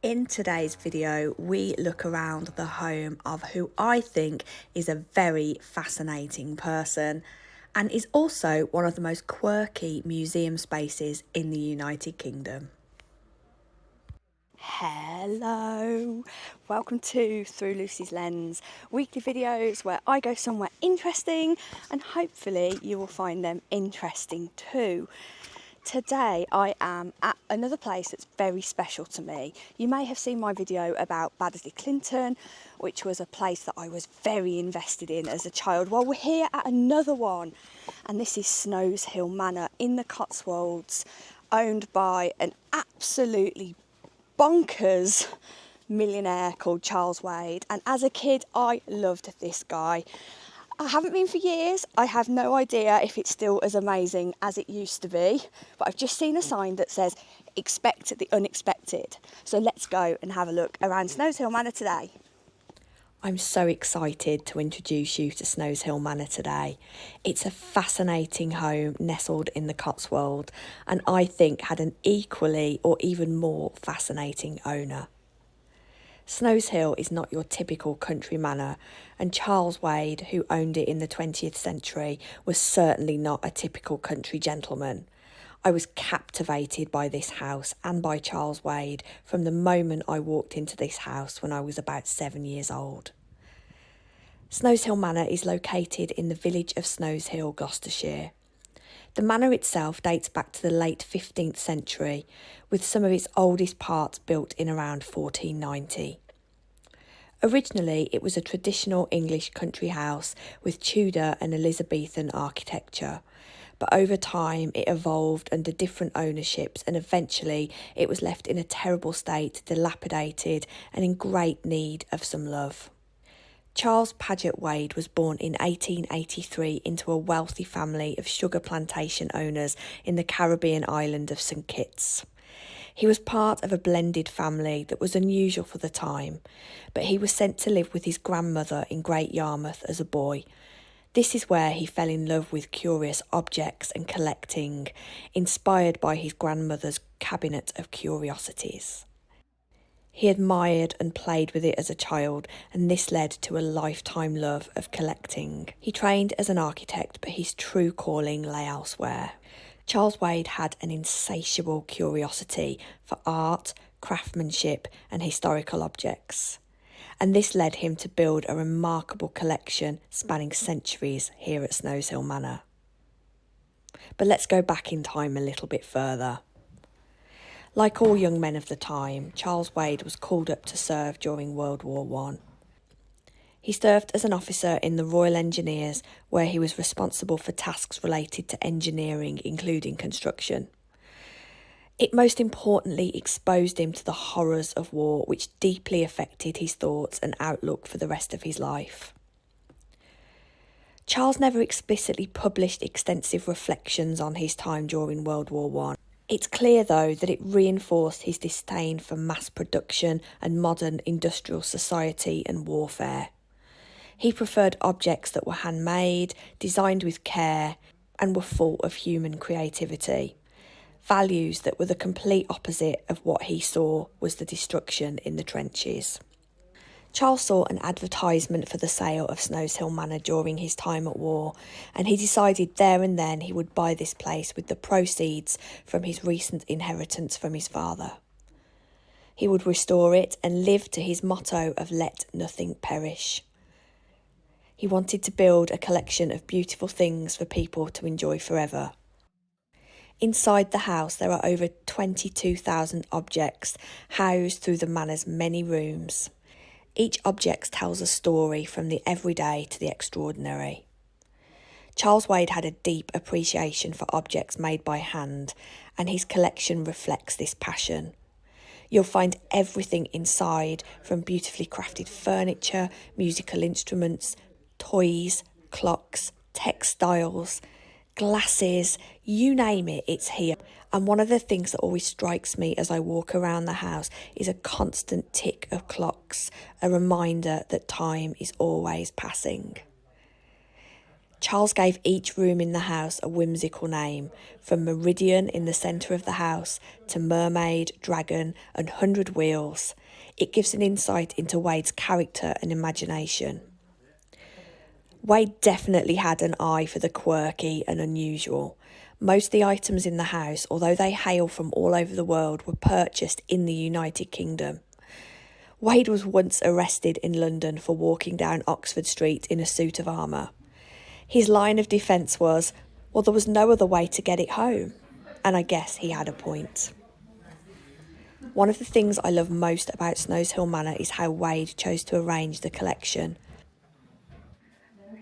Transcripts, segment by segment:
In today's video, we look around the home of who I think is a very fascinating person and is also one of the most quirky museum spaces in the United Kingdom. Hello, welcome to Through Lucy's Lens, weekly videos where I go somewhere interesting and hopefully you will find them interesting too. Today I am at another place that's very special to me. You may have seen my video about Baddesley Clinton, which was a place that I was very invested in as a child. Well, we're here at another one, and this is Snows Hill Manor in the Cotswolds, owned by an absolutely bonkers millionaire called Charles Wade. And as a kid, I loved this guy. I haven't been for years. I have no idea if it's still as amazing as it used to be, but I've just seen a sign that says expect the unexpected. So let's go and have a look around Snows Hill Manor today. I'm so excited to introduce you to Snows Hill Manor today. It's a fascinating home nestled in the Cotswold, and I think had an equally or even more fascinating owner. Snows Hill is not your typical country manor, and Charles Wade, who owned it in the 20th century, was certainly not a typical country gentleman. I was captivated by this house and by Charles Wade from the moment I walked into this house when I was about 7 years old. Snows Hill Manor is located in the village of Snows Hill, Gloucestershire. The manor itself dates back to the late 15th century, with some of its oldest parts built in around 1490. Originally, it was a traditional English country house with Tudor and Elizabethan architecture, but over time it evolved under different ownerships and eventually it was left in a terrible state, dilapidated and in great need of some love. Charles Paget Wade was born in 1883 into a wealthy family of sugar plantation owners in the Caribbean island of St Kitts. He was part of a blended family that was unusual for the time, but he was sent to live with his grandmother in Great Yarmouth as a boy. This is where he fell in love with curious objects and collecting, inspired by his grandmother's cabinet of curiosities. He admired and played with it as a child, and this led to a lifetime love of collecting. He trained as an architect, but his true calling lay elsewhere. Charles Wade had an insatiable curiosity for art, craftsmanship, and historical objects, and this led him to build a remarkable collection spanning centuries here at Snows Hill Manor. But let's go back in time a little bit further. Like all young men of the time, Charles Wade was called up to serve during World War I. He served as an officer in the Royal Engineers, where he was responsible for tasks related to engineering, including construction. It most importantly exposed him to the horrors of war, which deeply affected his thoughts and outlook for the rest of his life. Charles never explicitly published extensive reflections on his time during World War I. It's clear, though, that it reinforced his disdain for mass production and modern industrial society and warfare. He preferred objects that were handmade, designed with care, and were full of human creativity. Values that were the complete opposite of what he saw was the destruction in the trenches. Charles saw an advertisement for the sale of Snows Hill Manor during his time at war, and he decided there and then he would buy this place with the proceeds from his recent inheritance from his father. He would restore it and live to his motto of let nothing perish. He wanted to build a collection of beautiful things for people to enjoy forever. Inside the house there are over 22,000 objects housed through the manor's many rooms. Each object tells a story from the everyday to the extraordinary. Charles Wade had a deep appreciation for objects made by hand, and his collection reflects this passion. You'll find everything inside, from beautifully crafted furniture, musical instruments, toys, clocks, textiles, glasses, you name it, it's here. And one of the things that always strikes me as I walk around the house is a constant tick of clocks, a reminder that time is always passing. Charles gave each room in the house a whimsical name, from Meridian in the centre of the house to Mermaid, Dragon and 100 Wheels. It gives an insight into Wade's character and imagination. Wade definitely had an eye for the quirky and unusual. Most of the items in the house, although they hail from all over the world, were purchased in the United Kingdom. Wade was once arrested in London for walking down Oxford Street in a suit of armour. His line of defence was, well, there was no other way to get it home. And I guess he had a point. One of the things I love most about Snows Hill Manor is how Wade chose to arrange the collection.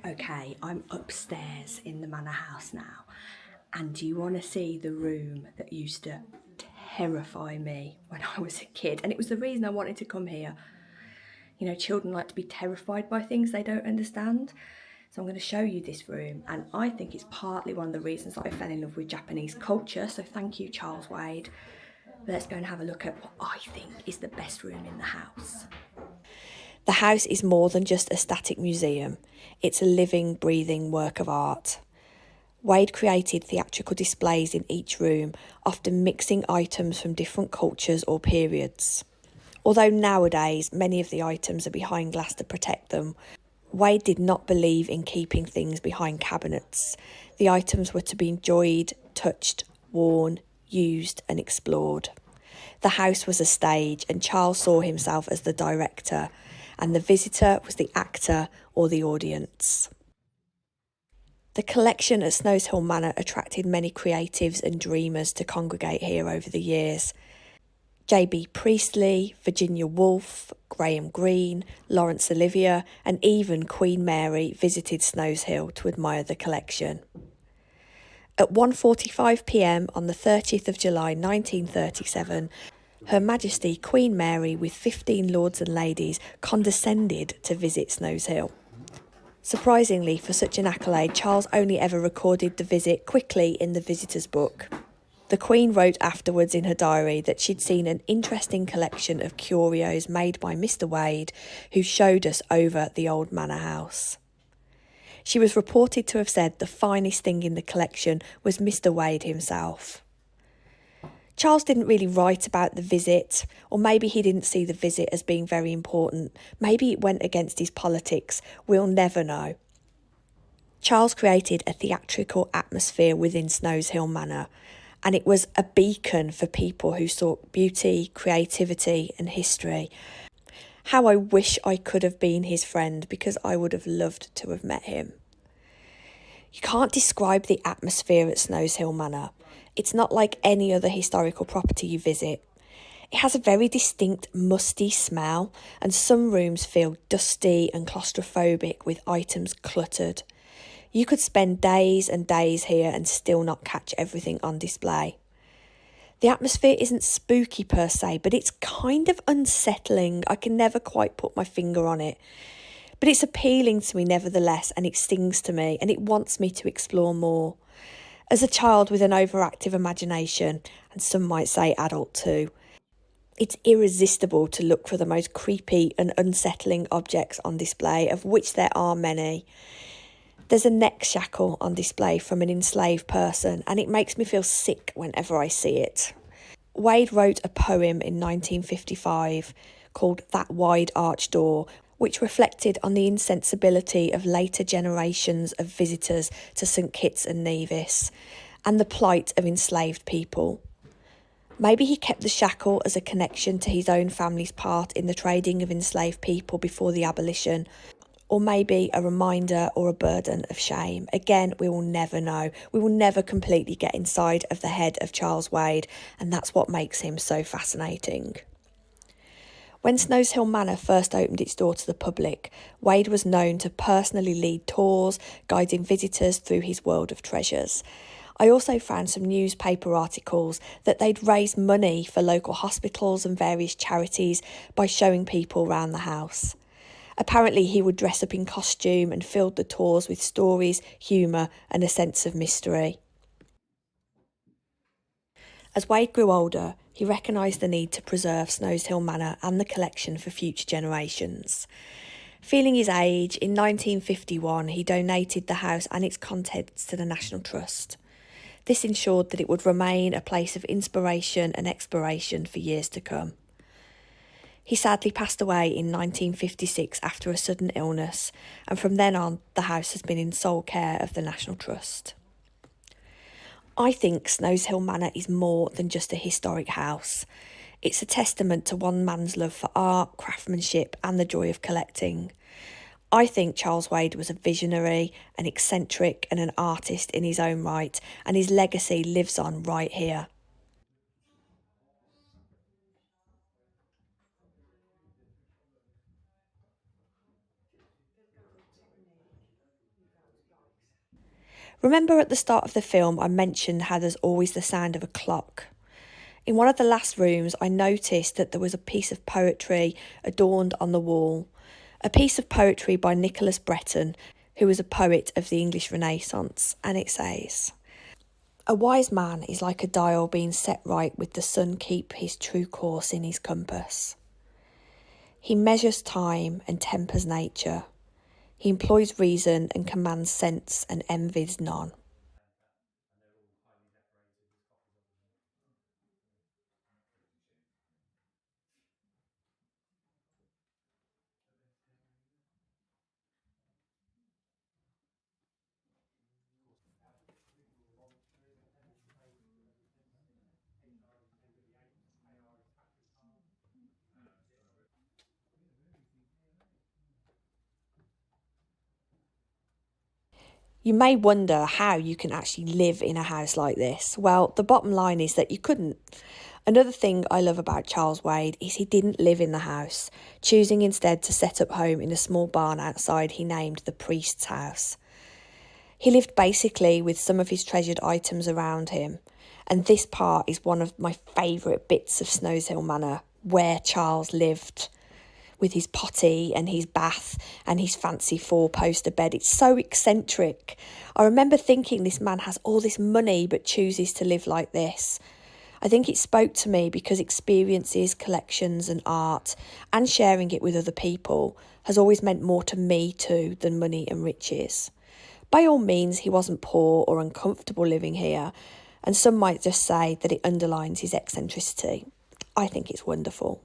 Okay, I'm upstairs in the manor house now, and do you want to see the room that used to terrify me when I was a kid? And it was the reason I wanted to come here. You know, children like to be terrified by things they don't understand. So I'm going to show you this room, and I think it's partly one of the reasons that I fell in love with Japanese culture, so thank you, Charles Wade. But let's go and have a look at what I think is the best room in the house. The house is more than just a static museum. It's a living, breathing work of art. Wade created theatrical displays in each room, often mixing items from different cultures or periods. Although nowadays many of the items are behind glass to protect them, Wade did not believe in keeping things behind cabinets. The items were to be enjoyed, touched, worn, used and explored. The house was a stage, and Charles saw himself as the director, and the visitor was the actor or the audience. The collection at Snows Hill Manor attracted many creatives and dreamers to congregate here over the years. J.B. Priestley, Virginia Woolf, Graham Greene, Laurence Olivier and even Queen Mary visited Snows Hill to admire the collection. At 1:45 p.m. on the 30th of July 1937, Her Majesty Queen Mary with 15 lords and ladies condescended to visit Snows Hill. Surprisingly, for such an accolade, Charles only ever recorded the visit quickly in the visitor's book. The Queen wrote afterwards in her diary that she'd seen an interesting collection of curios made by Mr. Wade, who showed us over the old manor house. She was reported to have said the finest thing in the collection was Mr. Wade himself. Charles didn't really write about the visit, or maybe he didn't see the visit as being very important. Maybe it went against his politics. We'll never know. Charles created a theatrical atmosphere within Snows Hill Manor, and it was a beacon for people who sought beauty, creativity and history. How I wish I could have been his friend, because I would have loved to have met him. You can't describe the atmosphere at Snows Hill Manor. It's not like any other historical property you visit. It has a very distinct musty smell, and some rooms feel dusty and claustrophobic with items cluttered. You could spend days and days here and still not catch everything on display. The atmosphere isn't spooky per se, but it's kind of unsettling. I can never quite put my finger on it. But it's appealing to me nevertheless, and it stings to me, and it wants me to explore more. As a child with an overactive imagination, and some might say adult too, it's irresistible to look for the most creepy and unsettling objects on display, of which there are many. There's a neck shackle on display from an enslaved person, and it makes me feel sick whenever I see it. Wade wrote a poem in 1955 called That Wide Arched Door, which reflected on the insensibility of later generations of visitors to St Kitts and Nevis, and the plight of enslaved people. Maybe he kept the shackle as a connection to his own family's part in the trading of enslaved people before the abolition, or maybe a reminder or a burden of shame. Again, we will never know. We will never completely get inside of the head of Charles Wade, and that's what makes him so fascinating. When Snows Hill Manor first opened its door to the public, Wade was known to personally lead tours, guiding visitors through his world of treasures. I also found some newspaper articles that they'd raised money for local hospitals and various charities by showing people around the house. Apparently he would dress up in costume and filled the tours with stories, humour and a sense of mystery. As Wade grew older, he recognised the need to preserve Snows Hill Manor and the collection for future generations. Feeling his age, in 1951 he donated the house and its contents to the National Trust. This ensured that it would remain a place of inspiration and exploration for years to come. He sadly passed away in 1956 after a sudden illness, and from then on the house has been in sole care of the National Trust. I think Snows Hill Manor is more than just a historic house. It's a testament to one man's love for art, craftsmanship and the joy of collecting. I think Charles Wade was a visionary, an eccentric and an artist in his own right, and his legacy lives on right here. Remember at the start of the film I mentioned how there's always the sound of a clock? In one of the last rooms I noticed that there was a piece of poetry adorned on the wall. A piece of poetry by Nicholas Breton, who was a poet of the English Renaissance, and it says, "A wise man is like a dial being set right with the sun keep his true course in his compass. He measures time and tempers nature. He employs reason and commands sense and envies none." You may wonder how you can actually live in a house like this. Well, the bottom line is that you couldn't. Another thing I love about Charles Wade is he didn't live in the house, choosing instead to set up home in a small barn outside he named the priest's house. He lived basically with some of his treasured items around him, and this part is one of my favourite bits of Snows Hill Manor, where Charles lived, with his potty and his bath and his fancy four-poster bed. It's so eccentric. I remember thinking this man has all this money but chooses to live like this. I think it spoke to me because experiences, collections and art and sharing it with other people has always meant more to me too than money and riches. By all means, he wasn't poor or uncomfortable living here, and some might just say that it underlines his eccentricity. I think it's wonderful.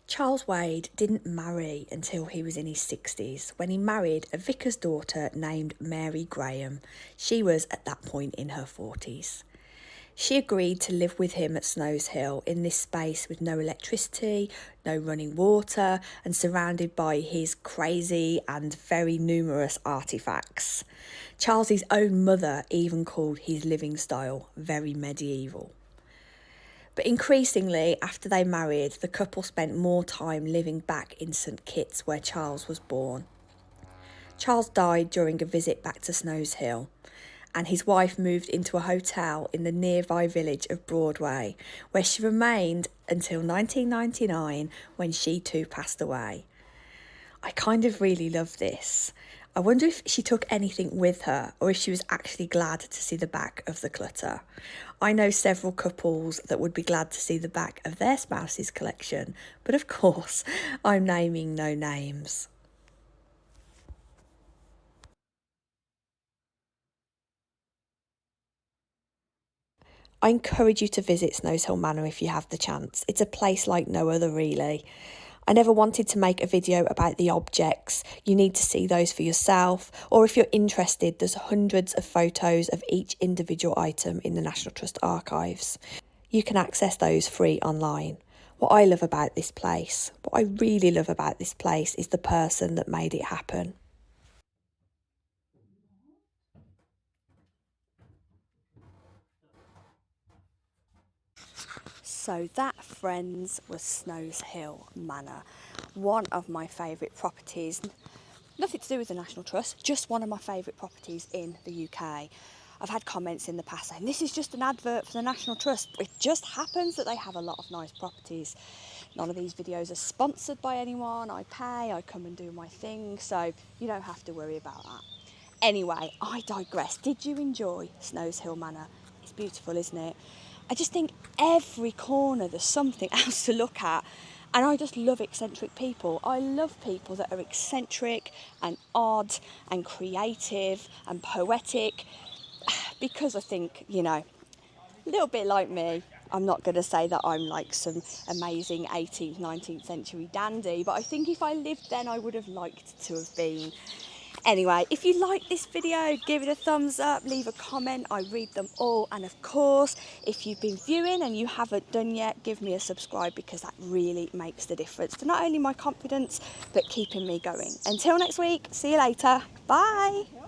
Charles Wade didn't marry until he was in his 60s, when he married a vicar's daughter named Mary Graham. She was at that point in her 40s. She agreed to live with him at Snows Hill in this space with no electricity, no running water, and surrounded by his crazy and very numerous artefacts. Charles's own mother even called his living style very medieval. But increasingly, after they married, the couple spent more time living back in St Kitts, where Charles was born. Charles died during a visit back to Snows Hill, and his wife moved into a hotel in the nearby village of Broadway, where she remained until 1999, when she too passed away. I kind of really love this. I wonder if she took anything with her, or if she was actually glad to see the back of the clutter. I know several couples that would be glad to see the back of their spouse's collection, but of course, I'm naming no names. I encourage you to visit Snows Hill Manor if you have the chance. It's a place like no other, really. I never wanted to make a video about the objects. You need to see those for yourself, or if you're interested, there's hundreds of photos of each individual item in the National Trust archives. You can access those free online. What I love about this place, what I really love about this place, is the person that made it happen. So that, friends, was Snows Hill Manor, one of my favourite properties. Nothing to do with the National Trust, just one of my favourite properties in the UK. I've had comments in the past saying this is just an advert for the National Trust. It just happens that they have a lot of nice properties. None of these videos are sponsored by anyone. I pay, I come and do my thing, so you don't have to worry about that. Anyway, I digress. Did you enjoy Snows Hill Manor? It's beautiful, isn't it? I just think every corner there's something else to look at. And I just love eccentric people. I love people that are eccentric and odd and creative and poetic, because I think, you know, a little bit like me. I'm not going to say that I'm like some amazing 18th, 19th century dandy, but I think if I lived then, I would have liked to have been. Anyway, if you like this video, give it a thumbs up, leave a comment. I read them all. And of course, if you've been viewing and you haven't done yet, give me a subscribe, because that really makes the difference to not only my confidence, but keeping me going. Until next week, see you later. Bye.